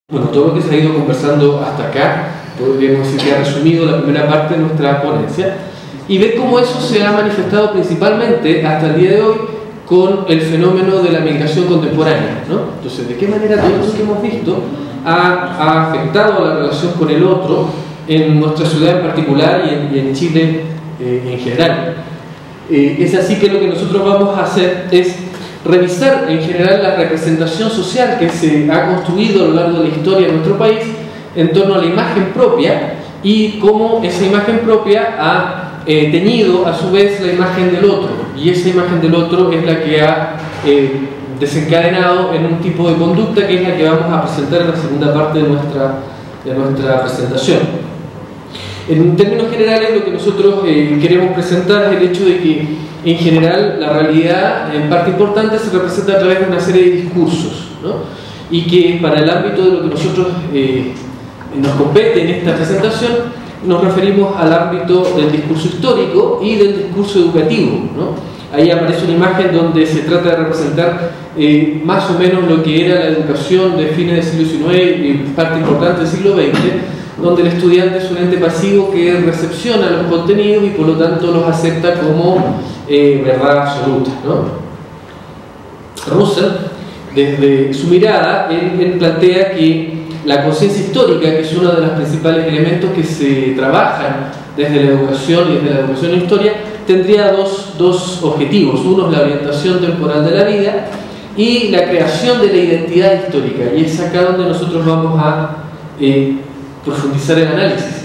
Bueno, todo lo que se ha ido conversando hasta acá, podríamos decir que ha resumido la primera parte de nuestra ponencia, y ver cómo eso se ha manifestado principalmente hasta el día de hoy con el fenómeno de la migración contemporánea, ¿no? Entonces, ¿de qué manera todo eso que hemos visto ha afectado a la relación con el otro en nuestra ciudad en particular y en Chile en general? Es así que lo que nosotros vamos a hacer es revisar en general la representación social que se ha construido a lo largo de la historia de nuestro país en torno a la imagen propia y cómo esa imagen propia ha teñido a su vez la imagen del otro, y esa imagen del otro es la que ha desencadenado en un tipo de conducta que es la que vamos a presentar en la segunda parte de nuestra presentación. En términos generales, lo que nosotros queremos presentar es el hecho de que en general la realidad en parte importante se representa a través de una serie de discursos, ¿no? Y que para el ámbito de lo que nosotros nos compete en esta presentación nos referimos al ámbito del discurso histórico y del discurso educativo, ¿no? Ahí aparece una imagen donde se trata de representar más o menos lo que era la educación de fines del siglo XIX y parte importante del siglo XX, donde el estudiante es un ente pasivo que recepciona los contenidos y por lo tanto los acepta como verdad absoluta, ¿no? Russell, desde su mirada, él plantea que la conciencia histórica, que es uno de los principales elementos que se trabajan desde la educación y desde la educación en historia, tendría dos objetivos. Uno es la orientación temporal de la vida y la creación de la identidad histórica, y es acá donde nosotros vamos a profundizar el análisis.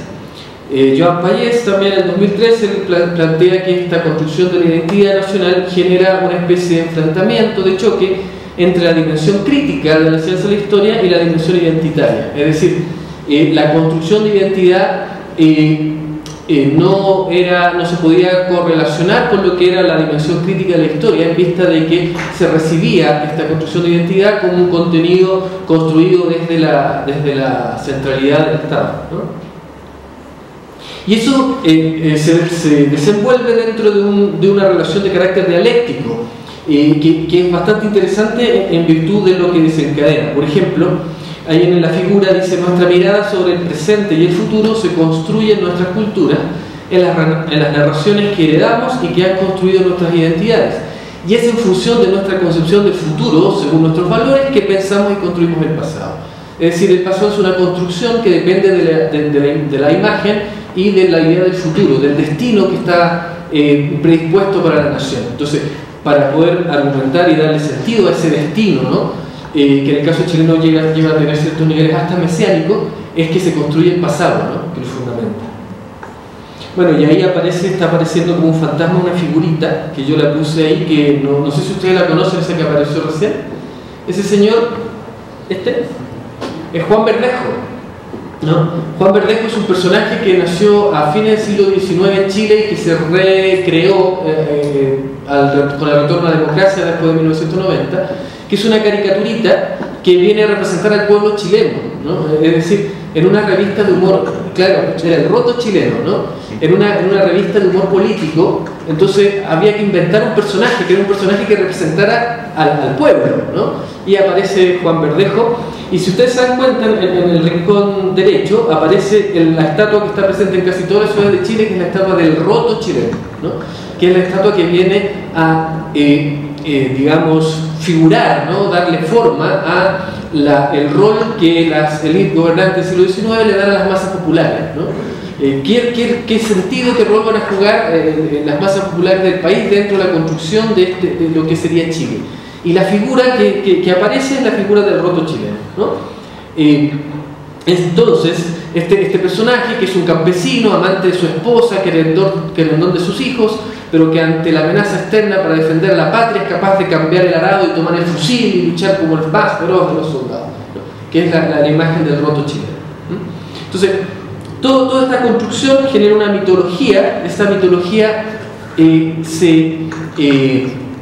Joan Pallés también en el 2013 plantea que esta construcción de la identidad nacional genera una especie de enfrentamiento, de choque entre la dimensión crítica de la ciencia de la historia y la dimensión identitaria. Es decir, la construcción de identidad no se podía correlacionar con lo que era la dimensión crítica de la historia, en vista de que se recibía esta construcción de identidad como un contenido construido desde la centralidad del Estado, ¿no? Y eso se desenvuelve dentro de una relación de carácter dialéctico, que es bastante interesante en virtud de lo que desencadena. Por ejemplo, ahí en la figura dice: nuestra mirada sobre el presente y el futuro se construye en nuestras culturas, en las narraciones que heredamos y que han construido nuestras identidades. Y es en función de nuestra concepción del futuro, según nuestros valores, que pensamos y construimos el pasado. Es decir, el pasado es una construcción que depende de la imagen y de la idea del futuro, del destino que está predispuesto para la nación. Entonces, para poder argumentar y darle sentido a ese destino, ¿no? Que en el caso chileno llega a tener ciertos niveles hasta mesiánicos, es que se construye el pasado, ¿no? Que lo fundamenta. Bueno, y ahí está apareciendo como un fantasma una figurita que yo la puse ahí, que no sé si ustedes la conocen, esa que apareció recién. Ese señor, es Juan Verdejo, ¿no? Juan Verdejo es un personaje que nació a fines del siglo XIX en Chile y que se recreó con el retorno a la democracia después de 1990, que es una caricaturita que viene a representar al pueblo chileno, ¿no? Es decir, en una revista de humor, claro, era el roto chileno, ¿no? En una revista de humor político, entonces había que inventar un personaje, que era un personaje que representara al pueblo, ¿no? Y aparece Juan Verdejo, y si ustedes se dan cuenta, en el rincón derecho aparece la estatua que está presente en casi todas las ciudades de Chile, que es la estatua del roto chileno, ¿no? Que es la estatua que viene a, digamos, figurar, ¿no? Darle forma a el rol que las élites gobernantes del siglo XIX le dan a las masas populares, ¿no? ¿Qué sentido, qué rol van a jugar las masas populares del país dentro de la construcción de lo que sería Chile? Y la figura que aparece es la figura del roto chileno, ¿no? Entonces, este personaje, que es un campesino, amante de su esposa, querendón de sus hijos, pero que ante la amenaza externa para defender la patria es capaz de cambiar el arado y tomar el fusil y luchar como el más feroz de los soldados, ¿no? Que es la imagen del roto chileno, ¿no? Entonces, toda esta construcción genera una mitología. Esta mitología se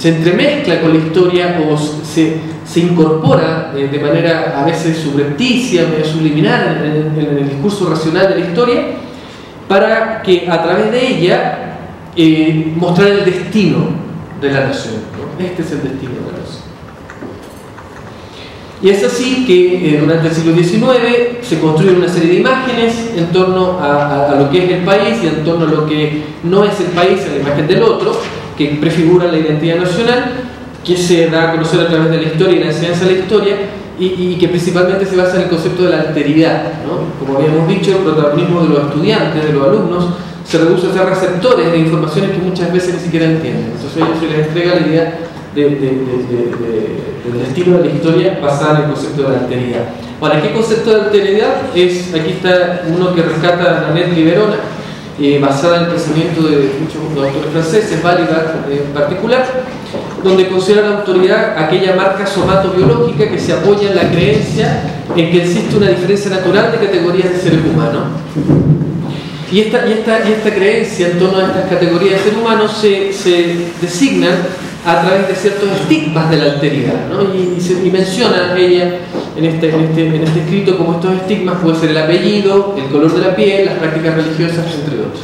entremezcla con la historia o se incorpora de manera a veces subrepticia, medio subliminal en el discurso racional de la historia, para que a través de ella mostrar el destino de la nación, ¿no? Este es el destino de la nación. Y es así que durante el siglo XIX se construyen una serie de imágenes en torno a lo que es el país y en torno a lo que no es el país, a la imagen del otro, que prefigura la identidad nacional, que se da a conocer a través de la historia y la enseñanza de la historia, y que principalmente se basa en el concepto de la alteridad, ¿no? Como habíamos dicho, el protagonismo de los estudiantes, de los alumnos, se reduce a ser receptores de informaciones que muchas veces ni siquiera entienden. Entonces a ellos se les entrega la idea del destino de la historia basada en el concepto de la alteridad. Ahora, ¿qué concepto de alteridad es? Aquí está uno que rescata Nanette Liberona, basada en el pensamiento de muchos autores franceses, Balibar en particular, donde considera la autoridad aquella marca somatobiológica que se apoya en la creencia en que existe una diferencia natural de categorías de seres humanos. Y esta creencia en torno a estas categorías de seres humanos se designan a través de ciertos estigmas de la alteridad, ¿no? Y menciona ella en este escrito como estos estigmas puede ser el apellido, el color de la piel, las prácticas religiosas, entre otros.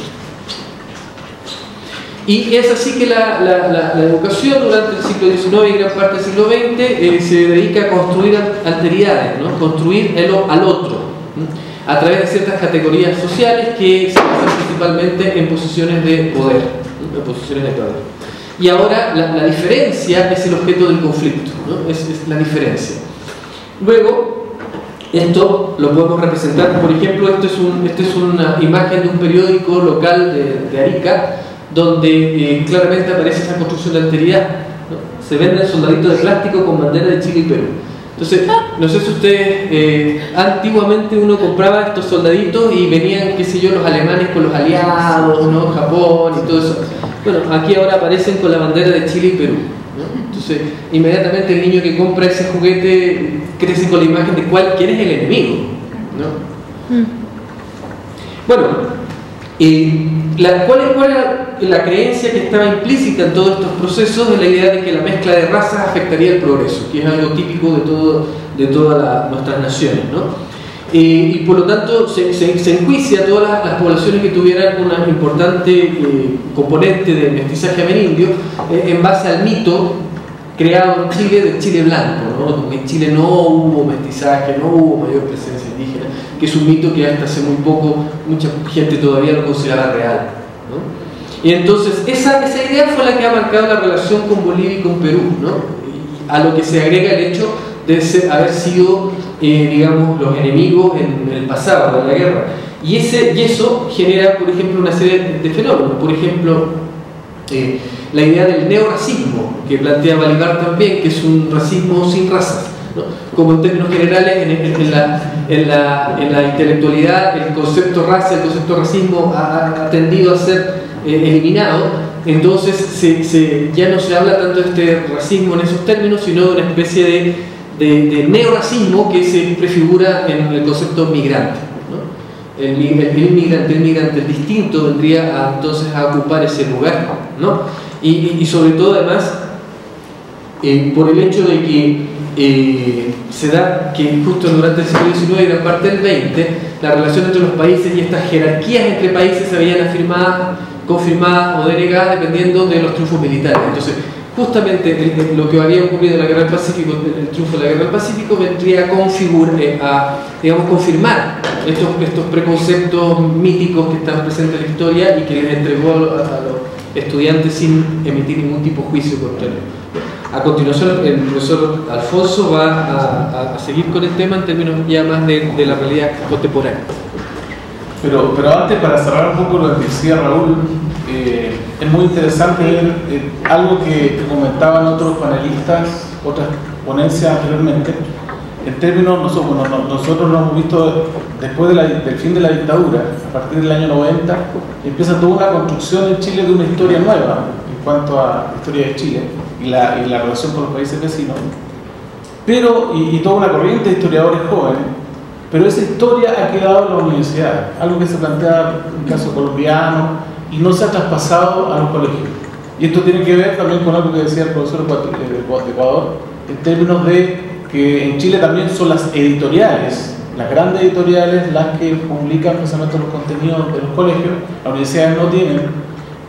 Y es así que la educación durante el siglo XIX y gran parte del siglo XX se dedica a construir alteridades, ¿no? Construir al otro, ¿no? A través de ciertas categorías sociales que se basan principalmente en posiciones de poder, ¿no? En posiciones de poder. Y ahora la diferencia es el objeto del conflicto, ¿no? Es la diferencia. Luego, esto lo podemos representar, por ejemplo, esto es una imagen de un periódico local de Arica, donde claramente aparece esa construcción de alteridad, ¿no? Se venden soldaditos de plástico con bandera de Chile y Perú. Entonces, no sé si ustedes, antiguamente uno compraba estos soldaditos y venían, qué sé yo, los alemanes con los aliados, ¿no? Japón y todo eso. Bueno, aquí ahora aparecen con la bandera de Chile y Perú, ¿no? Entonces, inmediatamente el niño que compra ese juguete crece con la imagen de quién es el enemigo, ¿no? Bueno, ¿cuál era la creencia que estaba implícita en todos estos procesos? Es la idea de que la mezcla de razas afectaría el progreso, que es algo típico de todas nuestras naciones, ¿no? Y por lo tanto se enjuicia a todas las poblaciones que tuvieran una importante componente de mestizaje amerindio en base al mito creado en Chile del Chile blanco, ¿no? Como en Chile no hubo mestizaje, no hubo mayor presencia indígena, que es un mito que hasta hace muy poco mucha gente todavía lo consideraba real, ¿no? Y entonces esa idea fue la que ha marcado la relación con Bolivia y con Perú, ¿no? Y a lo que se agrega el hecho de haber sido, digamos, los enemigos en el pasado de la guerra. Y eso genera, por ejemplo, una serie de fenómenos. Por ejemplo, la idea del neorracismo, que plantea Balibar también, que es un racismo sin razas, ¿no? Como en términos generales, en la intelectualidad, el concepto raza, el concepto racismo ha tendido a ser eliminado. Entonces ya no se habla tanto de este racismo en esos términos, sino de una especie de neorracismo que se prefigura en el concepto migrante, ¿no? El migrante, el distinto vendría entonces a ocupar ese lugar, ¿no? Y sobre todo además por el hecho de que se da que justo durante el siglo XIX y gran parte del XX la relación entre los países y estas jerarquías entre países se habían confirmadas o denegadas dependiendo de los triunfos militares. Entonces justamente lo que había ocurrido en la Guerra del Pacífico, el triunfo de la Guerra del Pacífico, vendría a confirmar estos preconceptos míticos que están presentes en la historia y que les entregó a los estudiantes sin emitir ningún tipo de juicio contra ellos. A continuación, el profesor Alfonso va a seguir con el tema en términos ya más de la realidad contemporánea. Pero antes, para cerrar un poco lo que decía Raúl, es muy interesante ver algo que comentaban otros panelistas, otras ponencias anteriormente, en términos, nosotros lo hemos visto después del fin de la dictadura, a partir del año 90, empieza toda una construcción en Chile de una historia nueva en cuanto a la historia de Chile y la relación con los países vecinos, pero, y toda una corriente de historiadores jóvenes, pero esa historia ha quedado en la universidad, algo que se plantea en el caso colombiano, y no se ha traspasado a los colegios. Y esto tiene que ver también con algo que decía el profesor de Ecuador, en términos de que en Chile también son las editoriales, las grandes editoriales, las que publican precisamente los contenidos de los colegios. Las universidades no tienen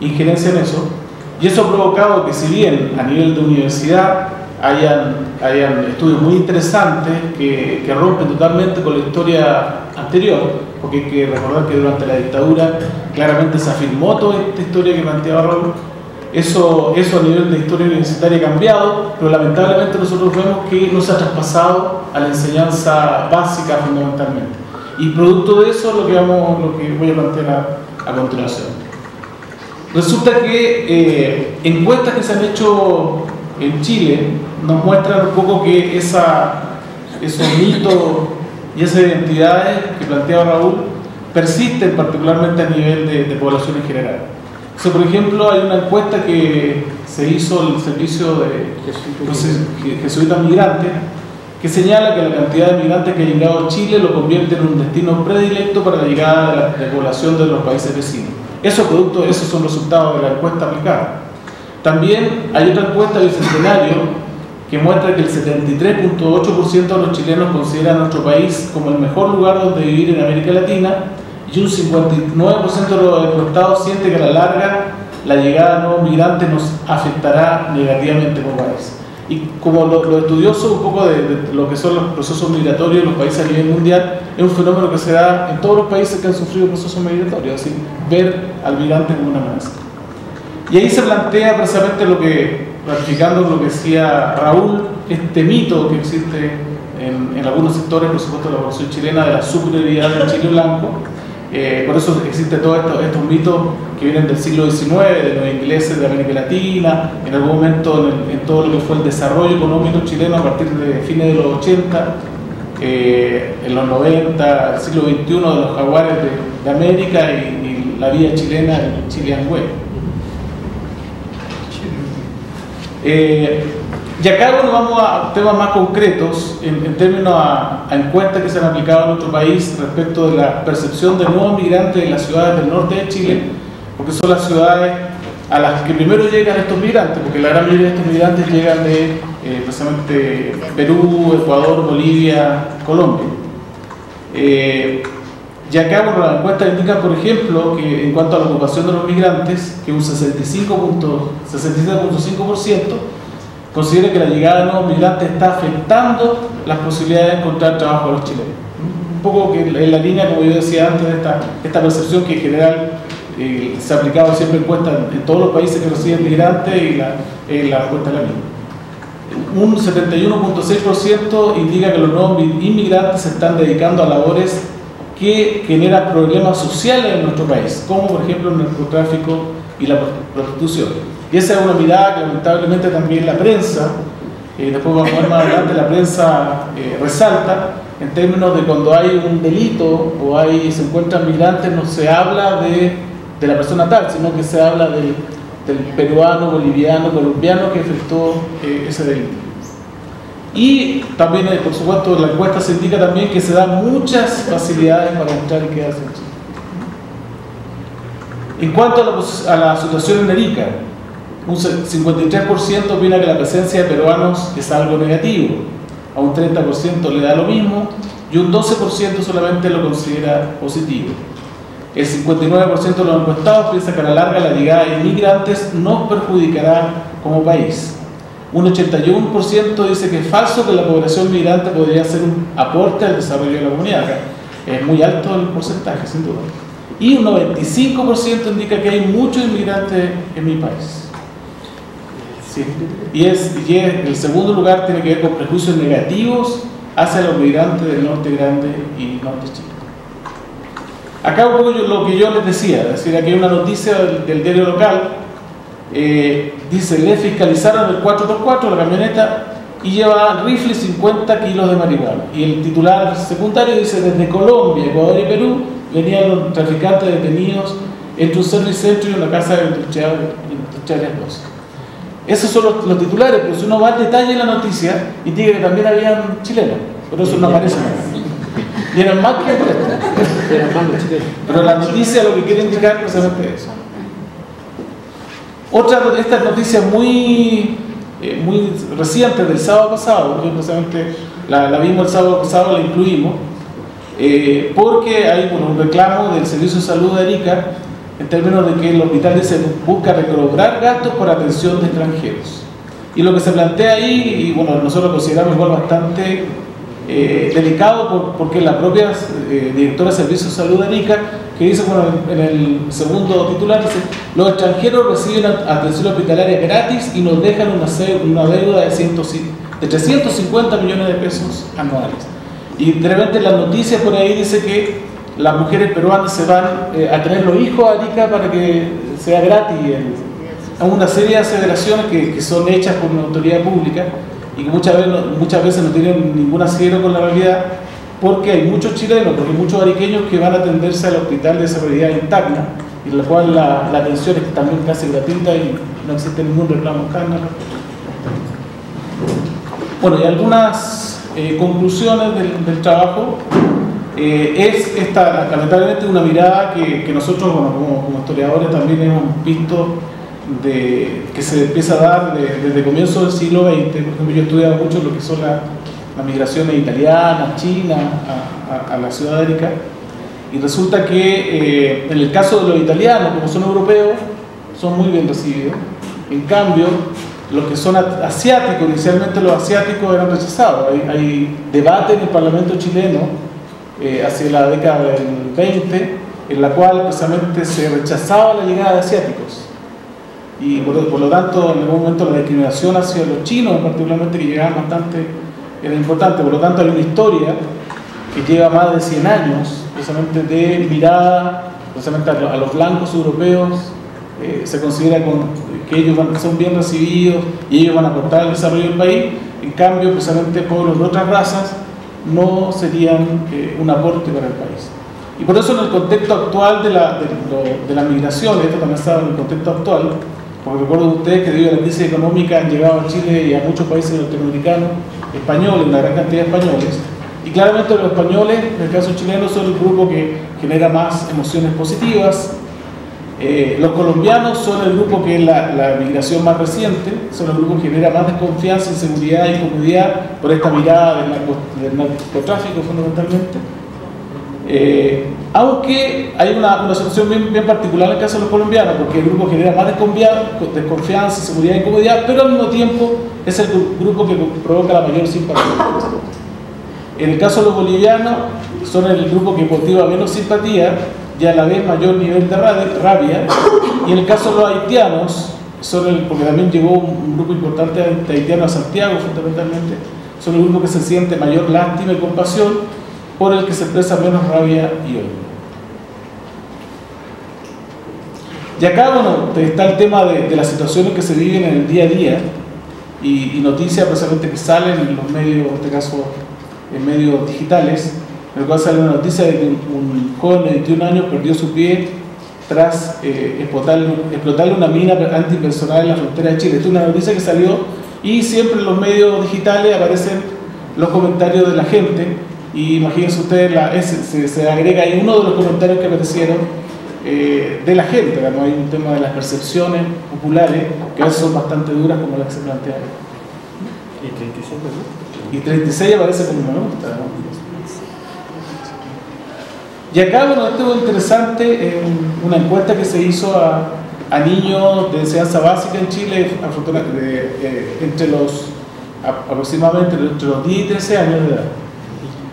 injerencia en eso, y eso ha provocado que, si bien a nivel de universidad hayan hayan estudios muy interesantes que rompen totalmente con la historia anterior, porque hay que recordar que durante la dictadura claramente se afirmó toda esta historia que planteaba Raúl. Eso a nivel de historia universitaria ha cambiado, pero lamentablemente nosotros vemos que no se ha traspasado a la enseñanza básica fundamentalmente. Y producto de eso lo que voy a plantear a continuación. Resulta que encuestas que se han hecho en Chile nos muestran un poco que esos mitos y esas identidades que planteaba Raúl persisten particularmente a nivel de población en general. So, por ejemplo, hay una encuesta que se hizo el servicio de jesuitas migrantes que señala que la cantidad de migrantes que ha llegado a Chile lo convierte en un destino predilecto para la llegada de población de los países vecinos. Esos son resultados de la encuesta aplicada. También hay otra encuesta Bicentenario que muestra que el 73.8% de los chilenos consideran a nuestro país como el mejor lugar donde vivir en América Latina, y un 59% de los encuestados siente que a la larga la llegada de nuevos migrantes nos afectará negativamente como país. Y como lo estudioso un poco de lo que son los procesos migratorios en los países a nivel mundial, es un fenómeno que se da en todos los países que han sufrido procesos migratorios, es decir, ver al migrante como una amenaza. Y ahí se plantea precisamente ratificando lo que decía Raúl, este mito que existe en algunos sectores, por supuesto, de la población chilena, de la superioridad del Chile blanco. Por eso existen todos estos mitos que vienen del siglo XIX, de los ingleses de América Latina, en algún momento en todo lo que fue el desarrollo económico chileno a partir de fines de los 80, en los 90, el siglo XXI, de los jaguares de América y la vía chilena, el Chilean Way. Y acá bueno, vamos a temas más concretos en términos a encuestas que se han aplicado en nuestro país respecto de la percepción de nuevos migrantes en las ciudades del norte de Chile, porque son las ciudades a las que primero llegan estos migrantes, porque la gran mayoría de estos migrantes llegan de precisamente Perú, Ecuador, Bolivia, Colombia. Y acá bueno, las encuestas indican, por ejemplo, que en cuanto a la ocupación de los migrantes, que un 67.5% considera que la llegada de nuevos migrantes está afectando las posibilidades de encontrar trabajo a los chilenos. Un poco que en la línea, como yo decía antes, de esta percepción que en general se ha aplicado siempre encuestas en todos los países que reciben migrantes y la respuesta es la misma. Un 71.6% indica que los nuevos inmigrantes se están dedicando a labores que generan problemas sociales en nuestro país, como por ejemplo el narcotráfico y la prostitución. Y esa es una mirada que lamentablemente también la prensa, después vamos a ver más adelante, la prensa resalta en términos de cuando hay un delito o se encuentran migrantes, no se habla de la persona tal, sino que se habla del peruano, boliviano, colombiano que efectuó ese delito. Y también, por supuesto, en la encuesta se indica también que se dan muchas facilidades para entrar y quedarse en Chile. En cuanto a la situación en Arica, un 53% opina que la presencia de peruanos es algo negativo, a un 30% le da lo mismo y un 12% solamente lo considera positivo. El 59% de los encuestados piensa que a la larga la llegada de inmigrantes nos perjudicará como país. Un 81% dice que es falso que la población migrante podría ser un aporte al desarrollo de la comunidad. Es muy alto el porcentaje, sin duda. Y un 95% indica que hay muchos inmigrantes en mi país. Sí. Y el segundo lugar tiene que ver con prejuicios negativos hacia los migrantes del norte grande y norte chico. Acá un poco lo que yo les decía, es decir, aquí hay una noticia del diario local, dice, le fiscalizaron el 4x4, la camioneta, y lleva rifle 50 kilos de marihuana. Y el titular secundario dice, desde Colombia, Ecuador y Perú, venían los traficantes detenidos entre un service center y una casa de industriales 2. Esos son los titulares, pero si uno va al detalle en la noticia, indica que también habían chilenos, pero eso no aparece nada. Y eran más que pero la noticia lo que quiere indicar es precisamente eso. Esta noticia muy reciente del sábado pasado, porque precisamente la vimos el sábado pasado, la incluimos, porque hay un reclamo del Servicio de Salud de Arica en términos de que el hospital busca recobrar gastos por atención de extranjeros. Y lo que se plantea ahí, y bueno, nosotros lo consideramos igual bastante delicado, porque la propia directora de Servicios de Salud de Arica, que dice, bueno, en el segundo titular, dice: los extranjeros reciben atención hospitalaria gratis y nos dejan una deuda de 350 millones de pesos anuales. Y de repente en las noticias por ahí dice que las mujeres peruanas se van a tener los hijos a Arica para que sea gratis. Hay una serie de aseveraciones que son hechas por una autoridad pública y que muchas veces no tienen ningún asidero con la realidad, porque hay muchos chilenos, porque hay muchos ariqueños que van a atenderse al hospital de desarrollo interna, en la cual la atención es también casi gratuita y no existe ningún reclamo escándalo. Bueno, y algunas conclusiones del trabajo. Es esta, lamentablemente, una mirada que nosotros, bueno, como historiadores también hemos visto que se empieza a dar desde comienzos del siglo XX. Por ejemplo, yo he estudiado mucho lo que son las migraciones italianas, chinas a la ciudad de Arica, y resulta que en el caso de los italianos, como son europeos, son muy bien recibidos. En cambio, los que son asiáticos, inicialmente los asiáticos eran rechazados. Hay debate en el Parlamento chileno hacia la década del 20, en la cual precisamente se rechazaba la llegada de asiáticos. Y por lo tanto, en algún momento la discriminación hacia los chinos, particularmente, que llegaban bastante, era importante. Por lo tanto, hay una historia que lleva más de 100 años, precisamente de mirada precisamente a los blancos europeos. Se considera que ellos son bien recibidos y ellos van a aportar al desarrollo del país. En cambio, precisamente pueblos de otras razas no serían un aporte para el país. Y por eso, en el contexto actual de la migración, esto también está en el contexto actual, porque recuerdo ustedes que debido a la crisis económica han llegado a Chile y a muchos países latinoamericanos, españoles, una gran cantidad de españoles, y claramente los españoles, en el caso chileno, son el grupo que genera más emociones positivas. Los colombianos son el grupo que es la migración más reciente, son el grupo que genera más desconfianza, inseguridad y incomodidad por esta mirada del narcotráfico, fundamentalmente. Aunque hay una situación bien particular en el caso de los colombianos, porque el grupo genera más desconfianza, inseguridad y incomodidad, pero al mismo tiempo es el grupo que provoca la mayor simpatía. En el caso de los bolivianos, son el grupo que motiva menos simpatía y a la vez mayor nivel de rabia. Y en el caso de los haitianos, porque también llegó un grupo importante de haitianos a Santiago, fundamentalmente, son el grupo que se siente mayor lástima y compasión, por el que se expresa menos rabia y odio. Y acá, bueno, está el tema de las situaciones que se viven en el día a día y noticias precisamente que salen en los medios, en este caso en medios digitales, en el cual sale una noticia de que un joven de 21 años perdió su pie tras explotarle una mina antipersonal en la frontera de Chile. Esta es una noticia que salió y siempre en los medios digitales aparecen los comentarios de la gente. Y imagínense ustedes, se agrega ahí uno de los comentarios que aparecieron de la gente. Digamos, hay un tema de las percepciones populares que a veces son bastante duras, como las que se plantean. ¿Y 36, ¿no? Y 36 aparece como me gusta, ¿no? Y acá, bueno, esto es interesante, una encuesta que se hizo a niños de enseñanza básica en Chile, aproximadamente entre los 10 y 13 años de edad.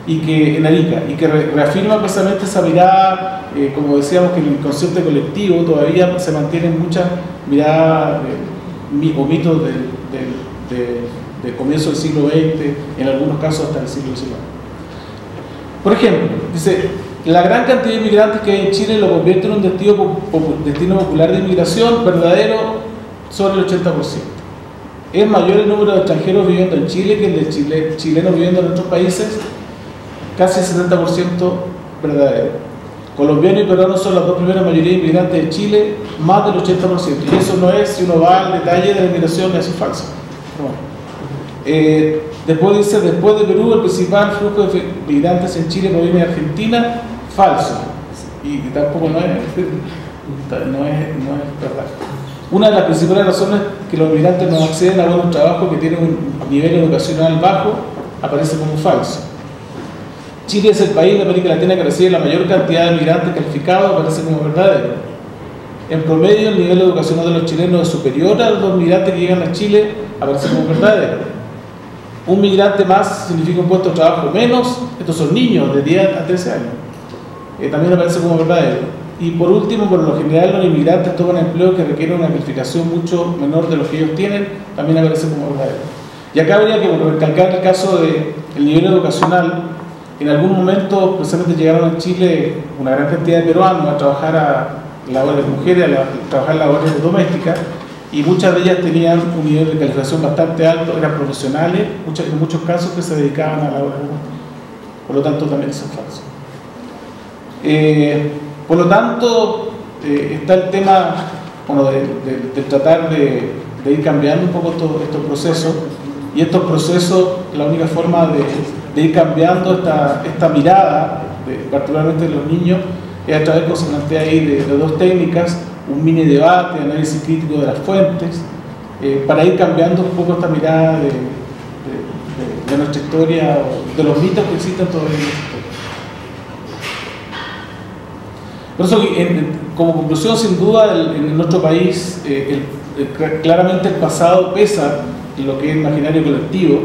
Y que en Arica, y que reafirma precisamente esa mirada, como decíamos, que en el inconsciente colectivo todavía se mantienen muchas miradas o mitos del comienzo del siglo XX, en algunos casos hasta el siglo XIX. Por ejemplo, dice: la gran cantidad de inmigrantes que hay en Chile lo convierte en un destino popular de inmigración verdadero sobre el 80%. Es mayor el número de extranjeros viviendo en Chile que el de chilenos viviendo en otros países, casi el 70% verdadero. Colombianos y peruanos son las dos primeras mayorías de inmigrantes de Chile, más del 80%. Y eso no es, si uno va al detalle de la inmigración, eso es falso. Después dice: después de Perú, el principal flujo de inmigrantes en Chile proviene de Argentina. Falso. Y tampoco no es verdad. Una de las principales razones que los inmigrantes no acceden a buenos trabajos que tienen un nivel educacional bajo aparece como falso. Chile es el país de América Latina que recibe la mayor cantidad de migrantes calificados, aparece como verdadero. en promedio el nivel educacional de los chilenos es superior a los migrantes que llegan a Chile, aparece como verdadero. Un migrante más significa un puesto de trabajo menos, estos son niños de 10 a 13 años, también aparece como verdadero. Y por último, por lo general los inmigrantes toman empleos que requieren una calificación mucho menor de lo que ellos tienen, también aparece como verdadero. Y acá habría que recalcar el caso del nivel educacional. En algún momento precisamente llegaron a Chile una gran cantidad de peruanos a trabajar a labores de mujeres, a trabajar labores domésticas, y muchas de ellas tenían un nivel de calificación bastante alto, eran profesionales, en muchos casos que se dedicaban a labores domésticas. Por lo tanto, también eso es falso. Por lo tanto, está el tema, bueno, de tratar de ir cambiando un poco estos procesos, y estos procesos, la única forma de ir cambiando esta mirada, particularmente de los niños, es a través, como se plantea ahí, de dos técnicas: un mini debate, análisis crítico de las fuentes, para ir cambiando un poco esta mirada de nuestra historia, de los mitos que existen todavía en nuestra historia. Por eso, como conclusión, sin duda, en nuestro país, claramente el pasado pesa en lo que es el imaginario colectivo,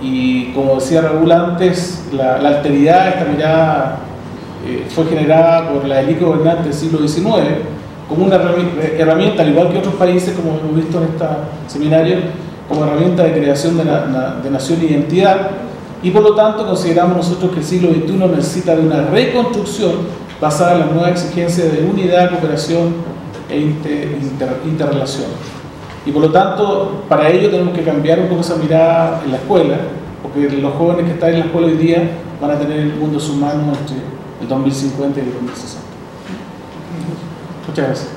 y como decía Raúl antes, la alteridad, esta mirada, fue generada por la élite gobernante del siglo XIX como una herramienta, al igual que otros países, como hemos visto en este seminario, como herramienta de creación de nación e identidad. Y por lo tanto consideramos nosotros que el siglo XXI necesita de una reconstrucción basada en las nuevas exigencias de unidad, cooperación e interrelación. Y por lo tanto, para ello tenemos que cambiar un poco esa mirada en la escuela, porque los jóvenes que están en la escuela hoy día van a tener el mundo en sus manos entre el 2050 y el 2060. Muchas gracias.